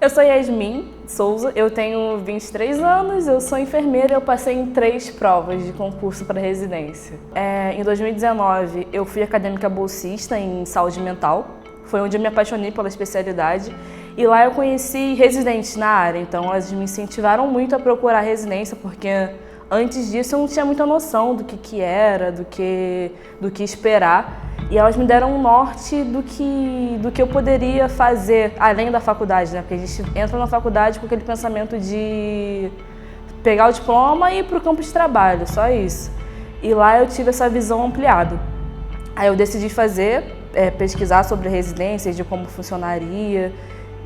Eu sou Yasmin Souza, eu tenho 23 anos, eu sou enfermeira e eu passei em 3 provas de concurso para residência. Em 2019, eu fui acadêmica bolsista em saúde mental, foi onde eu me apaixonei pela especialidade e lá eu conheci residentes na área, então elas me incentivaram muito a procurar residência, porque antes disso eu não tinha muita noção do que era, do que esperar. E elas me deram um norte do que eu poderia fazer além da faculdade, né? Porque a gente entra na faculdade com aquele pensamento de pegar o diploma e ir para o campo de trabalho, só isso. E lá eu tive essa visão ampliada. Aí eu decidi pesquisar sobre residências, de como funcionaria,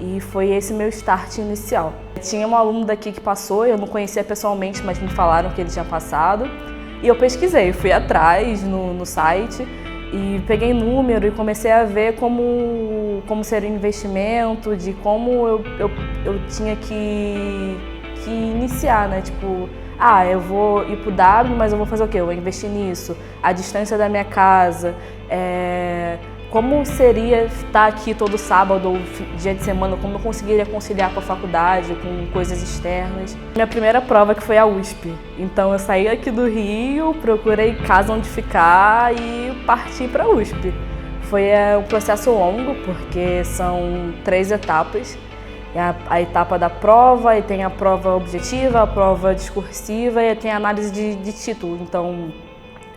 e foi esse meu start inicial. Tinha um aluno daqui que passou, eu não conhecia pessoalmente, mas me falaram que ele tinha passado. E eu pesquisei, fui atrás no site, e peguei número e comecei a ver como seria o investimento, de como eu tinha que iniciar, né? Tipo, eu vou ir pro W, mas eu vou fazer o quê? Eu vou investir nisso, a distância da minha casa, como seria estar aqui todo sábado ou dia de semana, como eu conseguiria conciliar com a faculdade, com coisas externas. Minha primeira prova que foi a USP, então eu saí aqui do Rio, procurei casa onde ficar e parti para a USP. Foi um processo longo, porque são 3 etapas. A etapa da prova, aí tem a prova objetiva, a prova discursiva e tem a análise de título. Então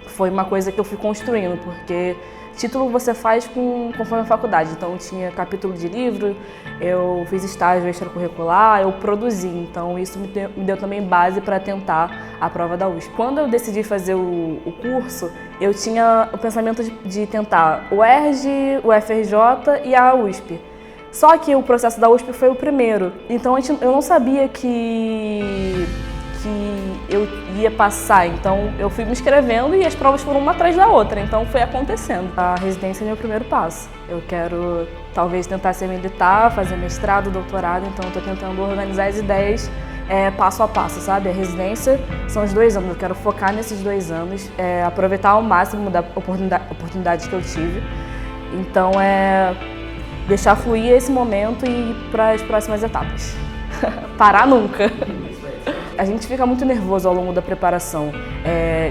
foi uma coisa que eu fui construindo, porque título você faz conforme a faculdade, então tinha capítulo de livro, eu fiz estágio extracurricular, eu produzi, então isso me deu também base para tentar a prova da USP. Quando eu decidi fazer o curso, eu tinha o pensamento de tentar o ERJ, o FRJ e a USP. Só que o processo da USP foi o primeiro, então eu não sabia que eu ia passar, então eu fui me inscrevendo e as provas foram uma atrás da outra, então foi acontecendo. A residência é meu primeiro passo. Eu quero talvez tentar ser militar, fazer mestrado, doutorado, então eu estou tentando organizar as ideias passo a passo, sabe? A residência são os 2 anos, eu quero focar nesses 2 anos, aproveitar ao máximo da oportunidade que eu tive. Então deixar fluir esse momento e ir para as próximas etapas. Parar nunca. A gente fica muito nervoso ao longo da preparação,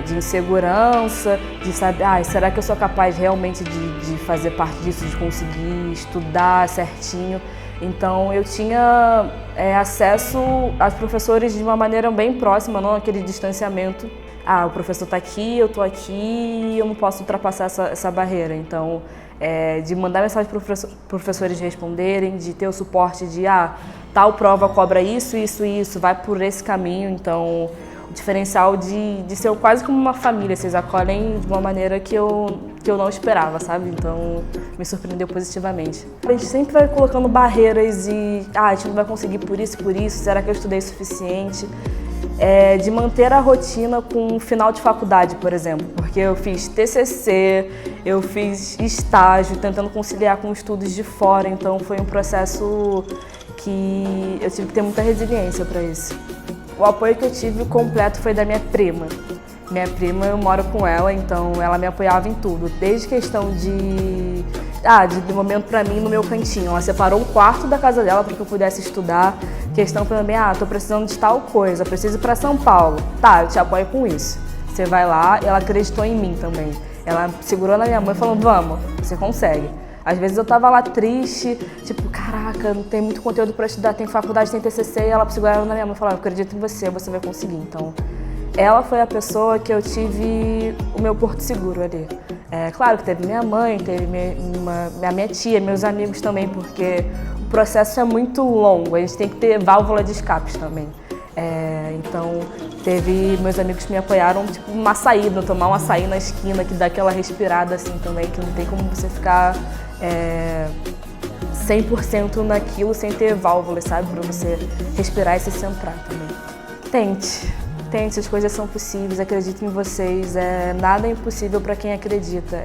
de insegurança, de saber, será que eu sou capaz realmente de fazer parte disso, de conseguir estudar certinho. Então eu tinha acesso aos professores de uma maneira bem próxima, não aquele distanciamento. O professor está aqui, eu estou aqui e eu não posso ultrapassar essa barreira. Então, de mandar mensagem para os professores responderem, de ter o suporte de tal prova cobra isso, isso e isso, vai por esse caminho. Então, o diferencial de ser quase como uma família, vocês acolhem de uma maneira que eu não esperava, sabe? Então, me surpreendeu positivamente. A gente sempre vai colocando barreiras e a gente não vai conseguir por isso, será que eu estudei o suficiente? De manter a rotina com o final de faculdade, por exemplo, porque eu fiz TCC, eu fiz estágio, tentando conciliar com estudos de fora, então foi um processo que eu tive que ter muita resiliência para isso. O apoio que eu tive completo foi da minha prima. Minha prima, eu moro com ela, então ela me apoiava em tudo, desde questão de momento para mim no meu cantinho. Ela separou um quarto da casa dela para que eu pudesse estudar. Questão também, tô precisando de tal coisa, preciso ir para São Paulo. Eu te apoio com isso. Você vai lá, ela acreditou em mim também. Ela segurou na minha mão e falou, vamos, você consegue. Às vezes eu tava lá triste, tipo, caraca, não tem muito conteúdo para estudar, tem faculdade, tem TCC, e ela segurava na minha mão e falava, eu acredito em você, você vai conseguir. Então, ela foi a pessoa que eu tive o meu porto seguro ali. Claro que teve minha mãe, teve minha tia, meus amigos também, porque o processo é muito longo, a gente tem que ter válvula de escape também. Então, teve meus amigos que me apoiaram, tipo, uma saída, tomar um açaí na esquina, que dá aquela respirada assim também, que não tem como você ficar 100% naquilo sem ter válvulas, sabe? Pra você respirar e se centrar também. Tente, as coisas são possíveis, acredito em vocês, nada é impossível para quem acredita.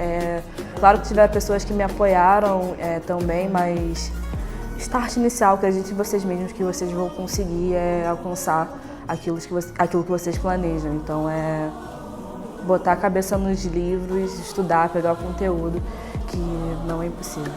Claro que tiveram pessoas que me apoiaram também, mas start inicial, acredite em vocês mesmos que vocês vão conseguir alcançar aquilo que vocês planejam. Então botar a cabeça nos livros, estudar, pegar o conteúdo, que não é impossível.